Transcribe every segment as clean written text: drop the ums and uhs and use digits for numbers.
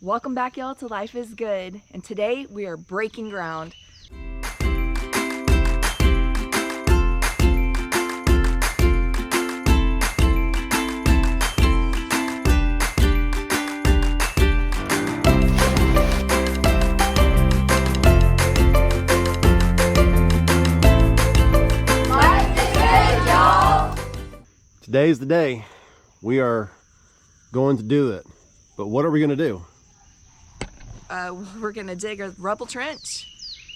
Welcome back, y'all, to Life is Good, and today we are breaking ground. Today's the day. We are going to do it. But what are we going to do? We're gonna dig a rubble trench.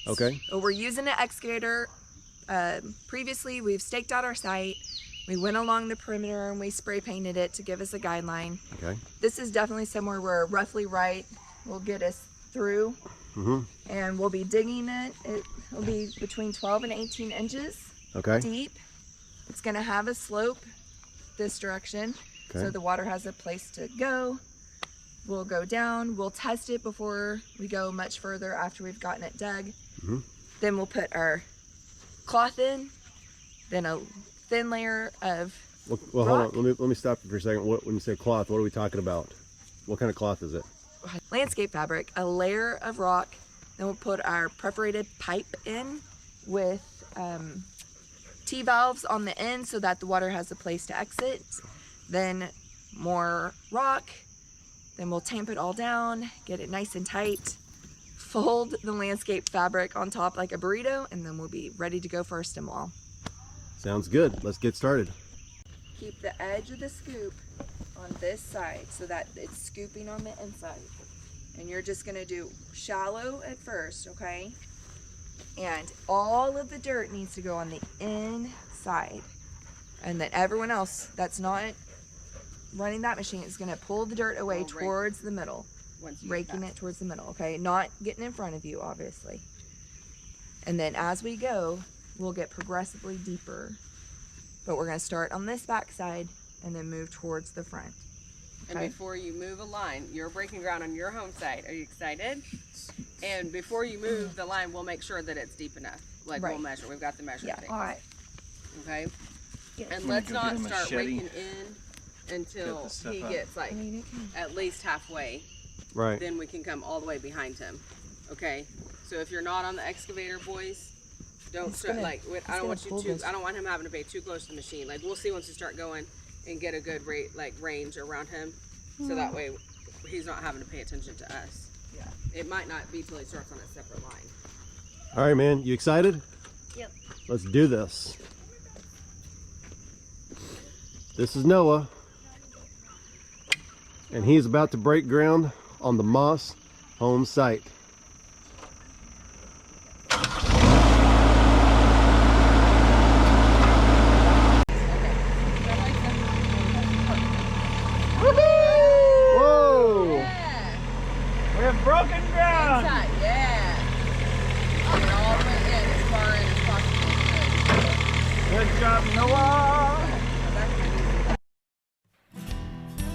Okay. So we're using an excavator. Previously, we've staked out our site. We went along the perimeter and we spray painted it to give us a guideline. Okay. This is definitely somewhere where roughly right will get us through. And we'll be digging it. It'll be between 12 and 18 inches deep. It's gonna have a slope this direction, so the water has a place to go. We'll go down, we'll test it before we go much further after we've gotten it dug. Then we'll put our cloth in, then a thin layer of well rock. hold on, let me stop you for a second. When you say cloth, what are we talking about? What kind of cloth is it? Landscape fabric, a layer of rock. Then we'll put our perforated pipe in with T-valves on the end so that the water has a place to exit. Then more rock. Then we'll tamp it all down, get it nice and tight, fold the landscape fabric on top like a burrito, and then we'll be ready to go for our stem wall. Sounds good. Let's get started. Keep the edge of the scoop on this side so that it's scooping on the inside. And you're just gonna do shallow at first, okay? And all of the dirt needs to go on the inside. And then everyone else that's not running that machine is going to pull the dirt away towards the middle, raking it towards the middle, okay? Not getting in front of you, obviously. And then as we go, we'll get progressively deeper. But we're going to start on this back side and then move towards the front. Okay? And before you move a line, you're breaking ground on your home site. Are you excited? And before you move the line, we'll make sure that it's deep enough. Like we'll measure. We've got the measuring tape. All right. Okay? And let's not start raking in until he gets like at least halfway. Right. Then we can come all the way behind him. Okay? So if you're not on the excavator, boys, don't start I don't want you to. I don't want him having to be too close to the machine. Like we'll see once you start going and get a good range around him, so that way he's not having to pay attention to us. Yeah. It might not be till he starts on a separate line. All right, man. You excited? Yep. Let's do this. This is Noah, and he's about to break ground on the Moss home site. Whoa! Yeah. We have broken ground! Inside, yeah. Get all the way in as far in as possible. Good job, Noah!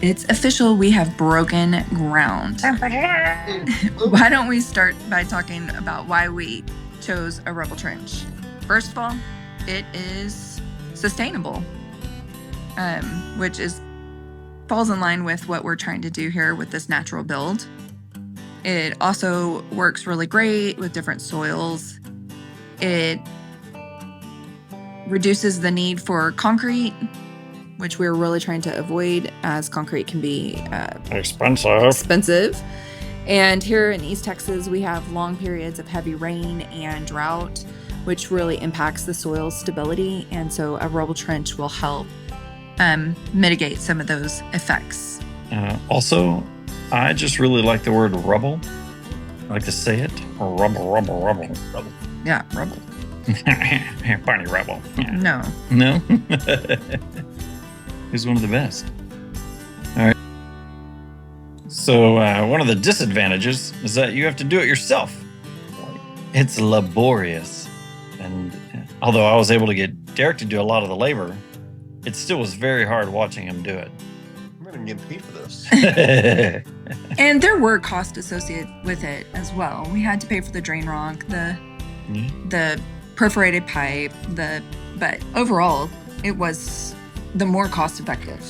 It's official, we have broken ground. Why don't we start by talking about why we chose a rubble trench? First of all, it is sustainable, which falls in line with what we're trying to do here with this natural build. It also works really great with different soils. It reduces the need for concrete, which we're really trying to avoid, as concrete can be expensive. And here in East Texas, we have long periods of heavy rain and drought, which really impacts the soil stability. And so a rubble trench will help mitigate some of those effects. Also, I just really like the word rubble. I like to say it. Rubble, rubble, rubble, rubble. Yeah, rubble. Barney Rubble. No. No? He's one of the best. All right. So one of the disadvantages is that you have to do it yourself. It's laborious. And although I was able to get Derek to do a lot of the labor, it still was very hard watching him do it. I'm going to get paid for this. And there were costs associated with it as well. We had to pay for the drain rock, the perforated pipe, but overall, it was the more cost effective.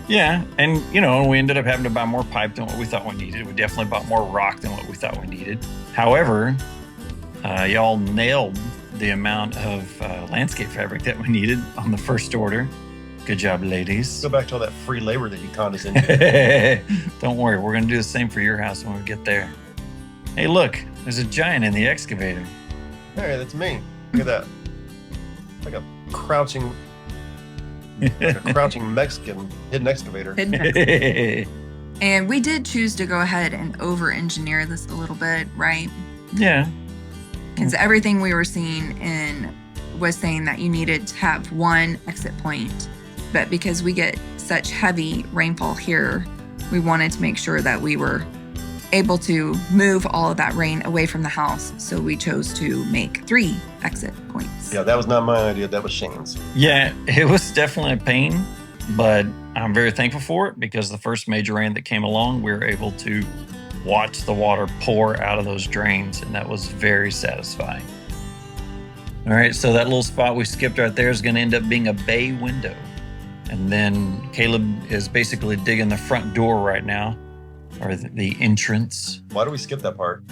Yeah, and you know, we ended up having to buy more pipe than what we thought we needed. We definitely bought more rock than what we thought we needed. However, y'all nailed the amount of landscape fabric that we needed on the first order. Good job, ladies. Go back to all that free labor that you condescended. Don't worry, we're gonna do the same for your house when we get there. Hey, look, there's a giant in the excavator. Hey, that's me. Look at that. Like a crouching Mexican hidden excavator. And we did choose to go ahead and over-engineer this a little bit, right? Yeah. Because everything we were seeing was saying that you needed to have one exit point. But because we get such heavy rainfall here, we wanted to make sure that we were able to move all of that rain away from the house. So we chose to make 3 exit points. Yeah, that was not my idea. That was Shane's. Yeah, it was definitely a pain, but I'm very thankful for it because the first major rain that came along, we were able to watch the water pour out of those drains, and that was very satisfying. All right, so that little spot we skipped right there is going to end up being a bay window. And then Caleb is basically digging the front door right now, or the entrance. Why do we skip that part?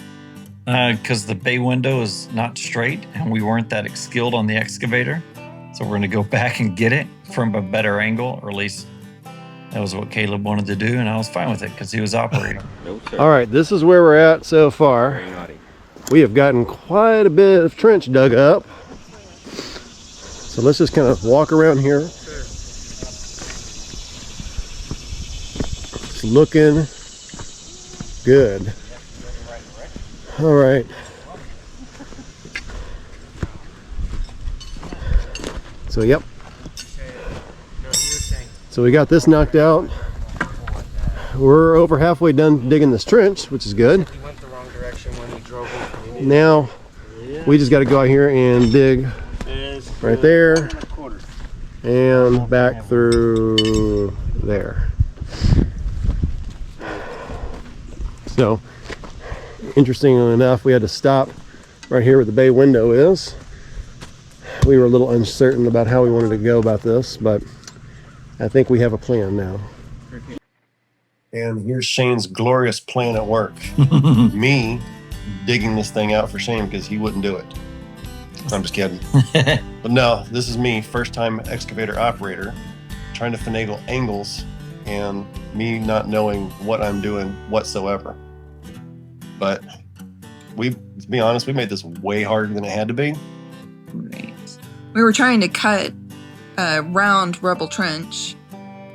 Because the bay window is not straight and we weren't that skilled on the excavator. So we're going to go back and get it from a better angle, or at least that was what Caleb wanted to do, and I was fine with it because he was operating. All right, this is where we're at so far. We have gotten quite a bit of trench dug up. So let's just kind of walk around here. It's looking good. All right. So, yep. So we got this knocked out. We're over halfway done digging this trench, which is good. He went the wrong direction when he drove it. Now we just got to go out here and dig right there and back through there. So, interestingly enough, we had to stop right here where the bay window is. We were a little uncertain about how we wanted to go about this, but I think we have a plan now. And here's Shane's glorious plan at work. Me digging this thing out for Shane because he wouldn't do it. I'm just kidding. But no, this is me, first time excavator operator, trying to finagle angles and me not knowing what I'm doing whatsoever. But to be honest, we made this way harder than it had to be. Right. We were trying to cut a round rubble trench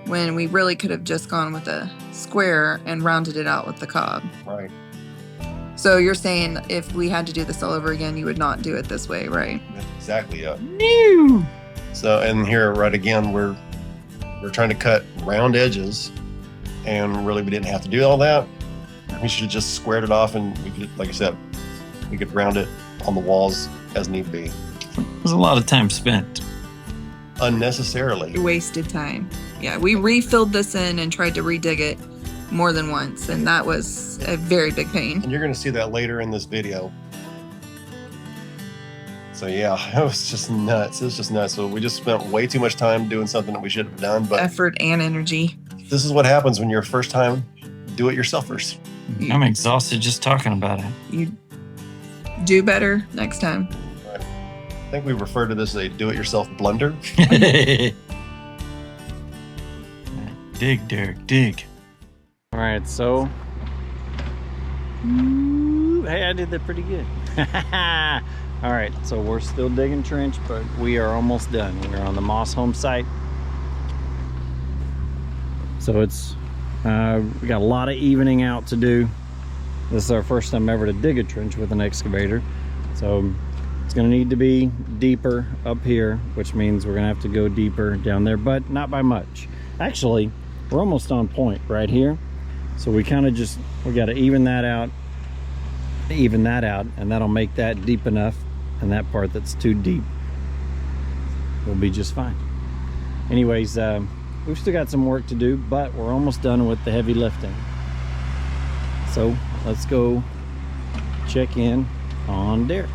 when we really could have just gone with a square and rounded it out with the cob. Right. So you're saying if we had to do this all over again, you would not do it this way, right? That's exactly it. No. So, and here, right again, we're trying to cut round edges, and really we didn't have to do all that. We should have just squared it off, and we could, like I said, we could round it on the walls as need be. There's a lot of time spent. Unnecessarily. Wasted time. Yeah, we refilled this in and tried to redig it more than once, and that was a very big pain. And you're going to see that later in this video. So yeah, it was just nuts. It was just nuts. So we just spent way too much time doing something that we should have done. But Effort and energy. this is what happens when you're first time do-it-yourselfers. I'm exhausted just talking about it. You do better next time. I think we refer to this as a do-it-yourself blunder. Dig, Derek, dig. All right, so. Hey, I did that pretty good. All right, so we're still digging trench, but we are almost done. We're on the Moss home site. So it's, we got a lot of evening out to do. This is our first time ever to dig a trench with an excavator. So it's gonna need to be deeper up here, which means we're gonna have to go deeper down there, but not by much. Actually, we're almost on point right here. So we kind of we gotta even that out, and that'll make that deep enough, and that part that's too deep will be just fine. Anyways, we've still got some work to do, but we're almost done with the heavy lifting. So let's go check in on Derek.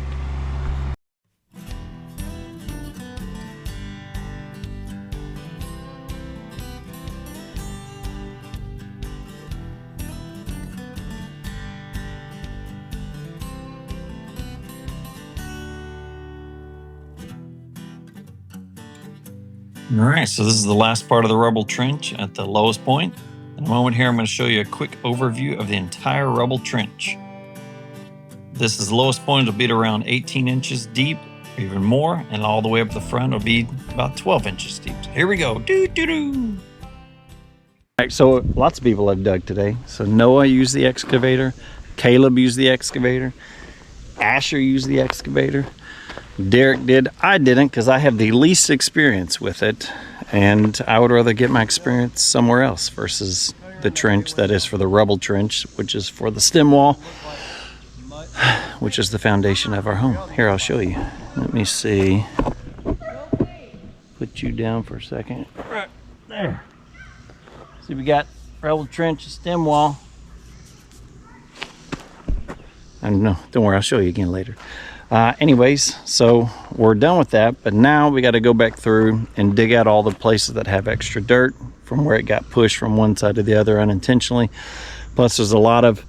All right, so this is the last part of the rubble trench at the lowest point. In a moment here, I'm going to show you a quick overview of the entire rubble trench. This is the lowest point. It'll be at around 18 inches deep, or even more, and all the way up the front will be about 12 inches deep. So here we go. Doo-doo-doo. All right, so lots of people have dug today. So Noah used the excavator, Caleb used the excavator, Asher used the excavator, Derek did. I didn't because I have the least experience with it, and I would rather get my experience somewhere else versus the trench that is for the rubble trench, which is for the stem wall, which is the foundation of our home. Here, I'll show you. Let me see. Put you down for a second. Right there. See, we got rubble trench, stem wall. I don't know. Don't worry, I'll show you again later. Anyways, so we're done with that, but now we got to go back through and dig out all the places that have extra dirt from where it got pushed from one side to the other unintentionally. Plus, there's a lot of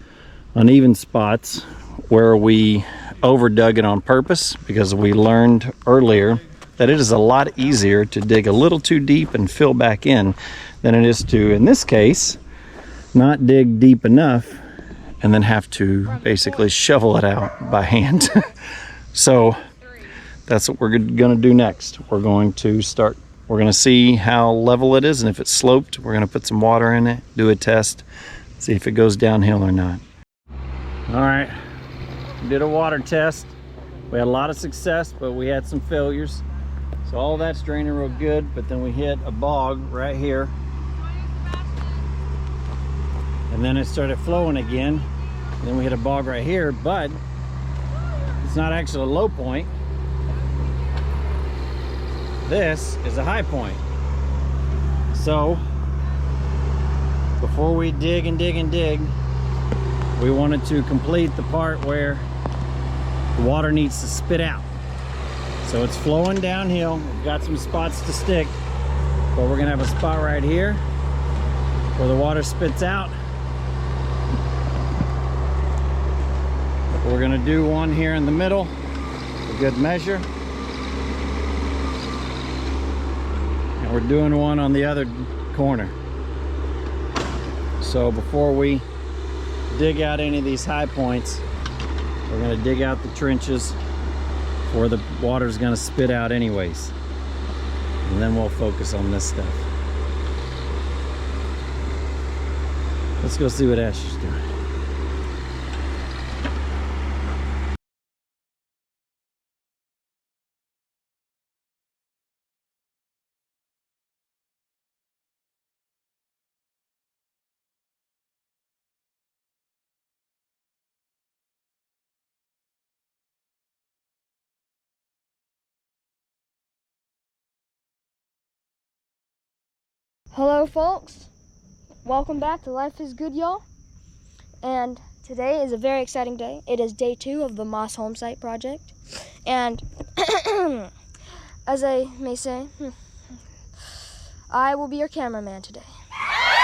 uneven spots where we overdug it on purpose because we learned earlier that it is a lot easier to dig a little too deep and fill back in than it is to, in this case, not dig deep enough and then have to basically shovel it out by hand. So that's what we're going to do next. We're going to see how level it is, and if it's sloped, we're going to put some water in it, do a test, see if it goes downhill or not. All right, we did a water test. We had a lot of success, but we had some failures. So all that's draining real good, but then we hit a bog right here. And then it started flowing again. And then we hit a bog right here, but it's not actually a low point. This is a high point. So before we dig and dig and dig, we wanted to complete the part where the water needs to spit out. So it's flowing downhill. We've got some spots to stick, but we're gonna have a spot right here where the water spits out. We're gonna do one here in the middle, a good measure. And we're doing one on the other corner. So before we dig out any of these high points, we're gonna dig out the trenches where the water's gonna spit out anyways. And then we'll focus on this stuff. Let's go see what Ash is doing. Hello folks, welcome back to Life is Good, y'all. And today is a very exciting day. It is day 2 of the Moss home site project. And as I may say, I will be your cameraman today.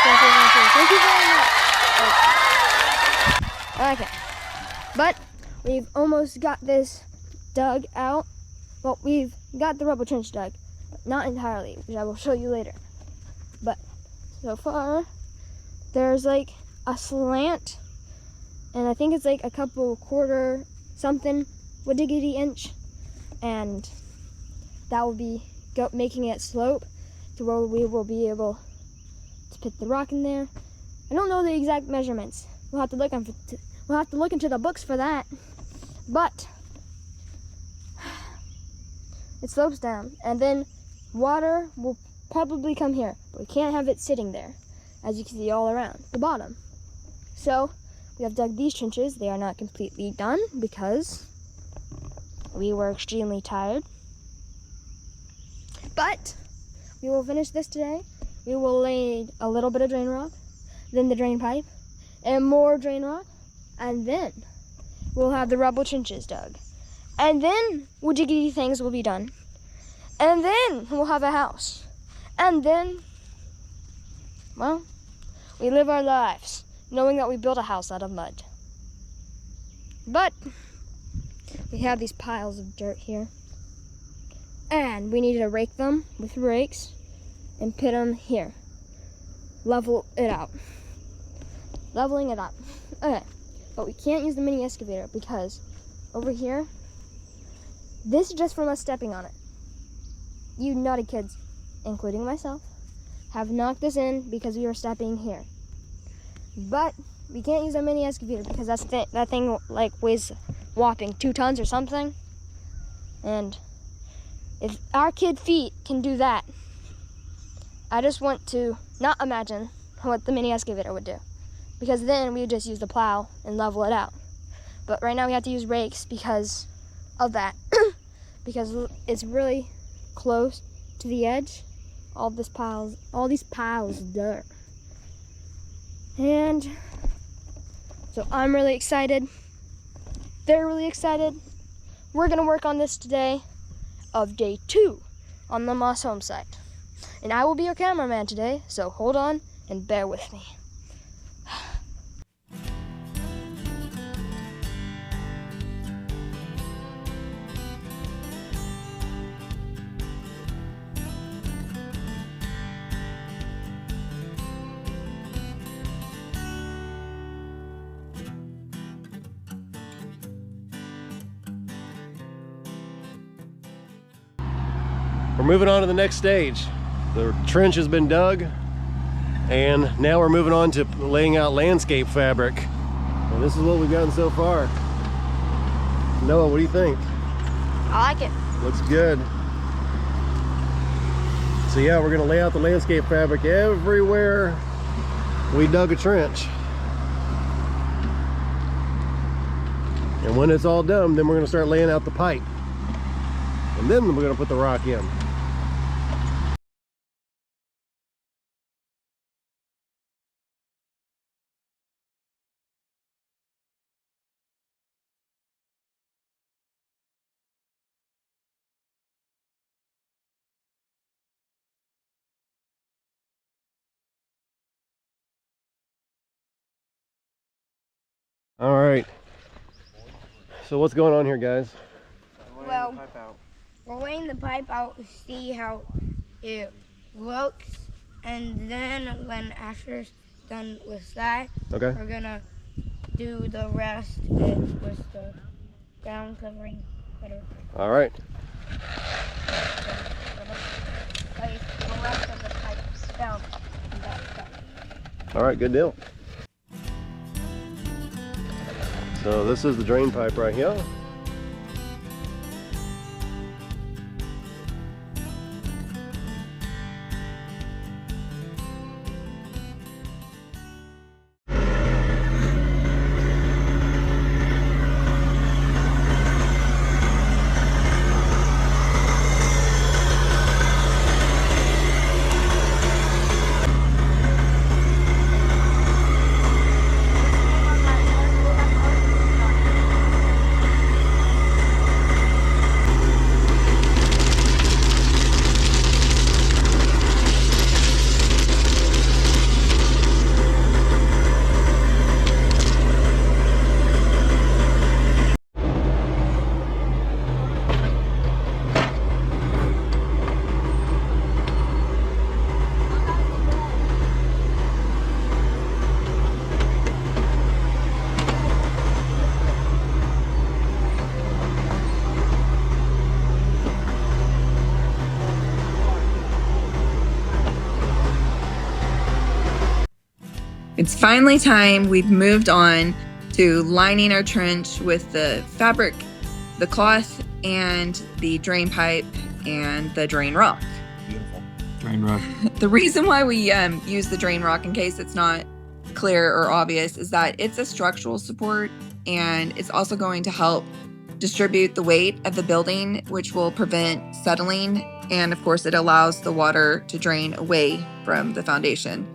Thank you very much. Okay, but we've almost got this dug out. Well, we've got the rubble trench dug, but not entirely, which I will show you later. But so far, there's like a slant, and I think it's like a couple quarter something diggity inch, and that will be making it slope to where we will be able to put the rock in there. I don't know the exact measurements. We'll have to look into the books for that. But it slopes down, and then water will probably come here, but we can't have it sitting there, as you can see all around the bottom. So we have dug these trenches. They are not completely done because we were extremely tired, but we will finish this today. We will lay a little bit of drain rock, then the drain pipe, and more drain rock, and then we'll have the rubble trenches dug, and then woodjiggity things will be done, and then we'll have a house. And then, well, we live our lives knowing that we built a house out of mud. But we have these piles of dirt here, and we need to rake them with rakes and put them here. Level it out. Leveling it out. Okay, but we can't use the mini excavator because over here, this is just from us stepping on it. You naughty kids, including myself, have knocked this in because we were stepping here. But we can't use a mini excavator because that thing like weighs whopping 2 tons or something. And if our kid feet can do that, I just want to not imagine what the mini excavator would do. Because then we would just use the plow and level it out. But right now we have to use rakes because of that. Because it's really close to the edge. All these piles of dirt. And so I'm really excited. They're really excited. We're gonna work on this today of day 2 on the Moss home site. And I will be your cameraman today, so hold on and bear with me. We're moving on to the next stage. The trench has been dug, and now we're moving on to laying out landscape fabric. And this is what we've gotten so far. Noah, what do you think? I like it. Looks good. So yeah, we're gonna lay out the landscape fabric everywhere we dug a trench. And when it's all done, then we're gonna start laying out the pipe. And then we're gonna put the rock in. All right. So what's going on here, guys? Well, we're laying the pipe out to see how it looks, and then when Asher's done with that, Okay. we're gonna do the rest with the ground covering. All right. Place the rest of the pipes down. And that's done. All right, good deal. So this is the drain pipe right here. It's finally time. We've moved on to lining our trench with the fabric, the cloth, and the drain pipe and the drain rock. Beautiful. Drain rock. The reason why we use the drain rock, in case it's not clear or obvious, is that it's a structural support, and it's also going to help distribute the weight of the building, which will prevent settling. And of course, it allows the water to drain away from the foundation.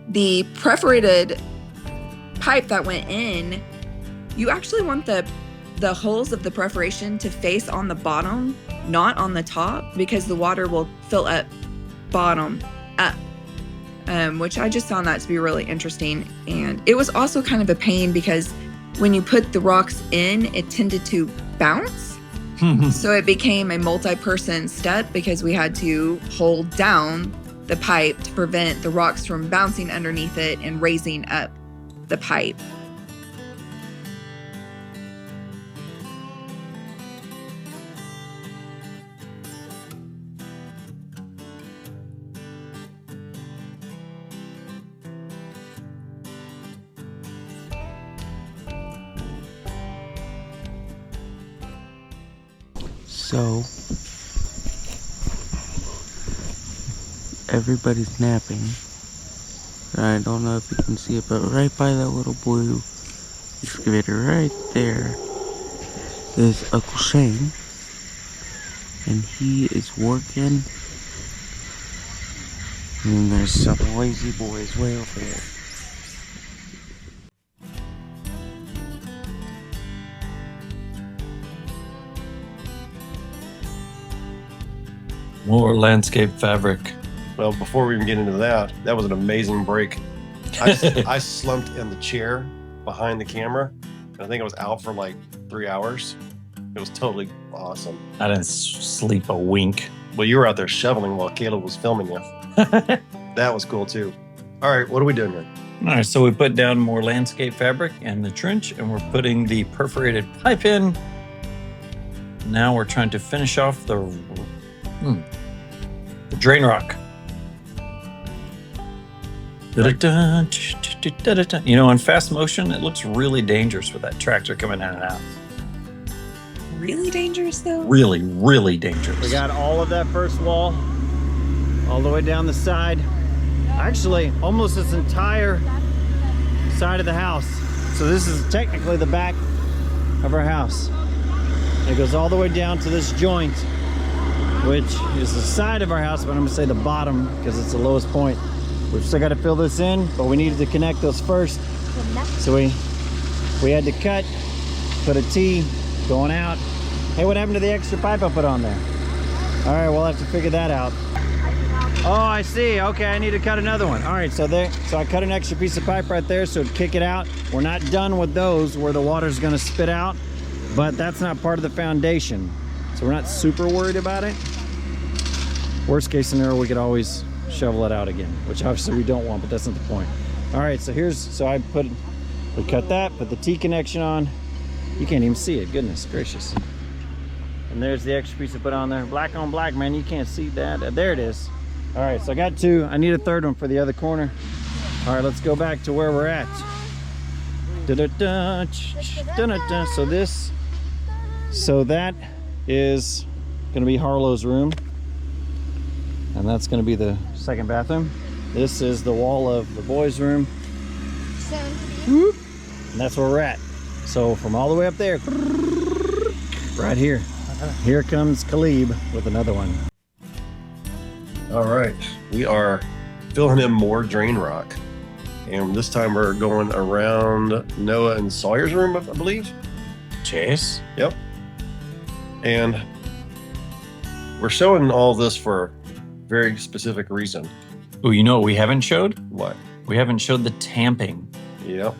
The perforated pipe that went in, you actually want the holes of the perforation to face on the bottom, not on the top, because the water will fill up bottom up, which I just found that to be really interesting. And it was also kind of a pain because when you put the rocks in, it tended to bounce. So it became a multi-person step because we had to hold down the pipe to prevent the rocks from bouncing underneath it and raising up the pipe. So, everybody's napping. I don't know if you can see it, but right by that little blue excavator right there is Uncle Shane. And he is working. And there's some lazy boys way over there. More landscape fabric. Well, before we even get into that, that was an amazing break. I slumped in the chair behind the camera. And I think I was out for like 3 hours. It was totally awesome. I didn't sleep a wink. Well, you were out there shoveling while Caleb was filming you. That was cool too. All right, what are we doing here? All right, so we put down more landscape fabric and the trench, and we're putting the perforated pipe in. Now we're trying to finish off the drain rock. You know, in fast motion, it looks really dangerous with that tractor coming in and out. Really dangerous though? Really, really dangerous. We got all of that first wall, all the way down the side. Actually, almost this entire side of the house. So this is technically the back of our house. It goes all the way down to this joint, which is the side of our house, but I'm gonna say the bottom because it's the lowest point. We've still got to fill this in, but we needed to connect those first. So we had to cut, put a T going out. Hey, what happened to the extra pipe I put on there? All right, we'll have to figure that out. Oh, I see. Okay, I need to cut another one. All right, so I cut an extra piece of pipe right there so it'd kick it out. We're not done with those where the water's gonna spit out, but that's not part of the foundation. So we're not super worried about it. Worst case scenario, we could always shovel it out again, which obviously we don't want, but that's not the point. All right, so we cut that, put the T connection on. You can't even see it, goodness gracious. And there's the extra piece I put on there. Black on black, man, you can't see that. There it is. All right, so I got two. I need a third one for the other corner. All right, let's go back to where we're at. So that is gonna be Harlow's room. And that's gonna be the second bathroom. This is the wall of the boys' room. And that's where we're at. So from all the way up there, right here, here comes Caleb with another one. All right, we are filling in more drain rock. And this time we're going around Noah and Sawyer's room, I believe. Chase? Yep. And we're showing all this for a very specific reason. Oh, you know what we haven't showed? What? We haven't showed the tamping. Yep.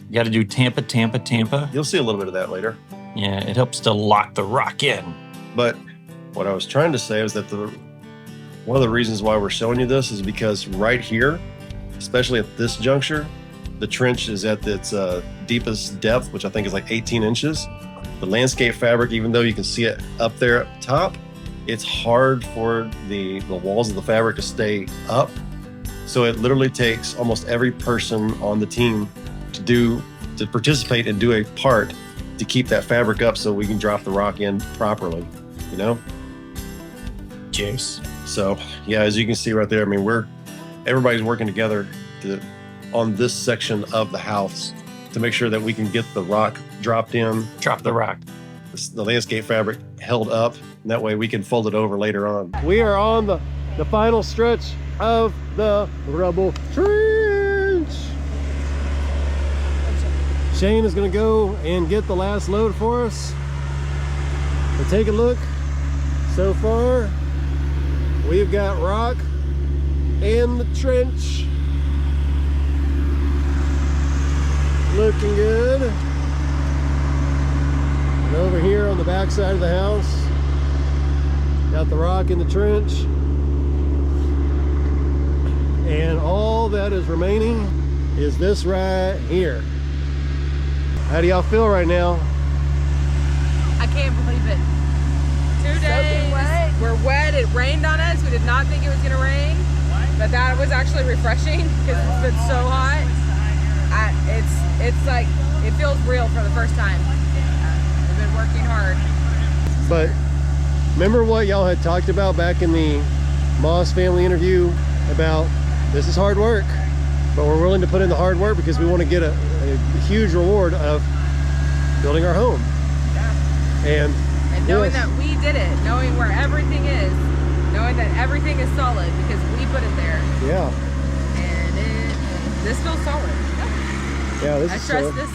You got to do tampa, tampa, tampa. You'll see a little bit of that later. Yeah, it helps to lock the rock in. But what I was trying to say is that one of the reasons why we're showing you this is because right here, especially at this juncture, the trench is at its deepest depth, which I think is like 18 inches. The landscape fabric, even though you can see it up there up top, it's hard for the walls of the fabric to stay up. So it literally takes almost every person on the team to participate and do a part to keep that fabric up so we can drop the rock in properly, you know? Chase. So yeah, as you can see right there, I mean, everybody's working together on this section of the house to make sure that we can get the rock dropped in. Drop the rock. The landscape fabric held up, and that way we can fold it over later on. We are on the final stretch of the Rubble Trench. Shane is gonna go and get the last load for us. But take a look. So far, we've got rock in the trench. Looking good. And over here on the back side of the house. Got the rock in the trench. And all that is remaining is this right here. How do y'all feel right now? I can't believe it. 2 days. Wet. We're wet. It rained on us. We did not think it was going to rain. But that was actually refreshing because it's been so hot. It's like, it feels real for the first time. We've been working hard. But remember what y'all had talked about back in the Moss family interview about this is hard work, but we're willing to put in the hard work because we want to get a huge reward of building our home. And knowing yes, that we did it, knowing where everything is, knowing that everything is solid because we put it there. yeah, And this feels solid. yeah, this I is trust this.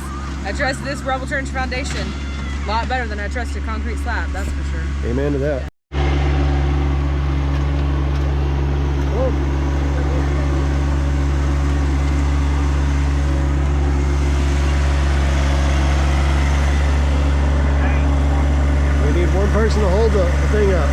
I trust this Rubble Trench foundation a lot better than I trust a concrete slab. That's for sure. amen to that. We need one person to hold the thing up.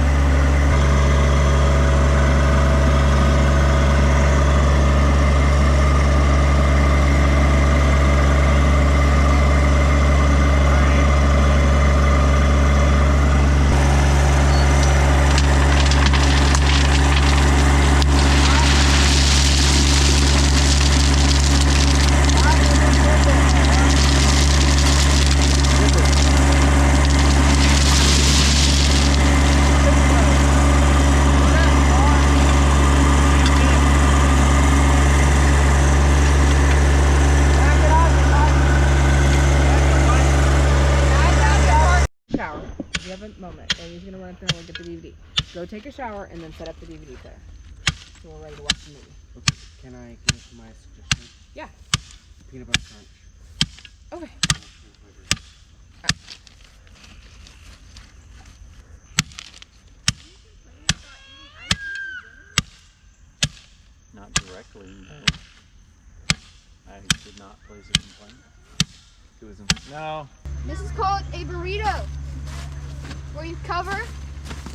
Shower. If you have a moment, and he's gonna run up there and we'll get the DVD. Go take a shower and then set up the DVD player. So we're ready to watch the movie. Okay, can I give my suggestion? Yeah. Peanut butter crunch. Okay. Not directly, no. I did not place a complaint. It was no. This is called a burrito, where you cover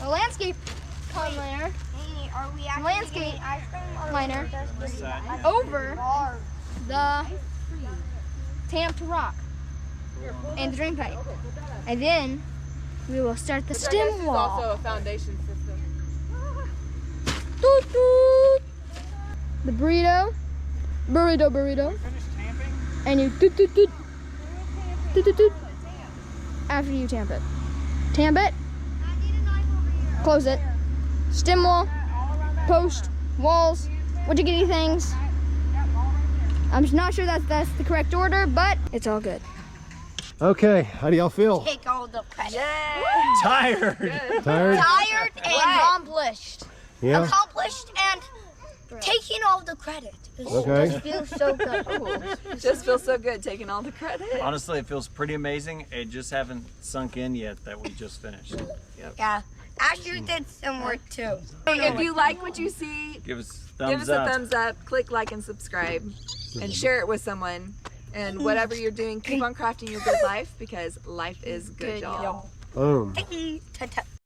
a landscape liner, over the tamped rock and the drain pipe, and then we will start the stem wall. Also a foundation system. Toot toot. The burrito, and you toot toot toot, toot toot toot. After you tamp it, close it, stem wall, post, walls, what you get things. I'm not sure that's the correct order, but it's all good. Okay, how do y'all feel? Take all the credit. Tired. Tired? Tired and accomplished. Yeah. Accomplished and taking all the credit. Okay. It feels so good. Just feels so good taking all the credit. Honestly, it feels pretty amazing. It just haven't sunk in yet that we just finished. Yep. Yeah. Asher did some work too. If you like what you see, Give us give thumbs us up. a thumbs up, click like and subscribe, and share it with someone. And whatever you're doing, keep on crafting your good life because life is good, y'all. Boom. Ta-ta.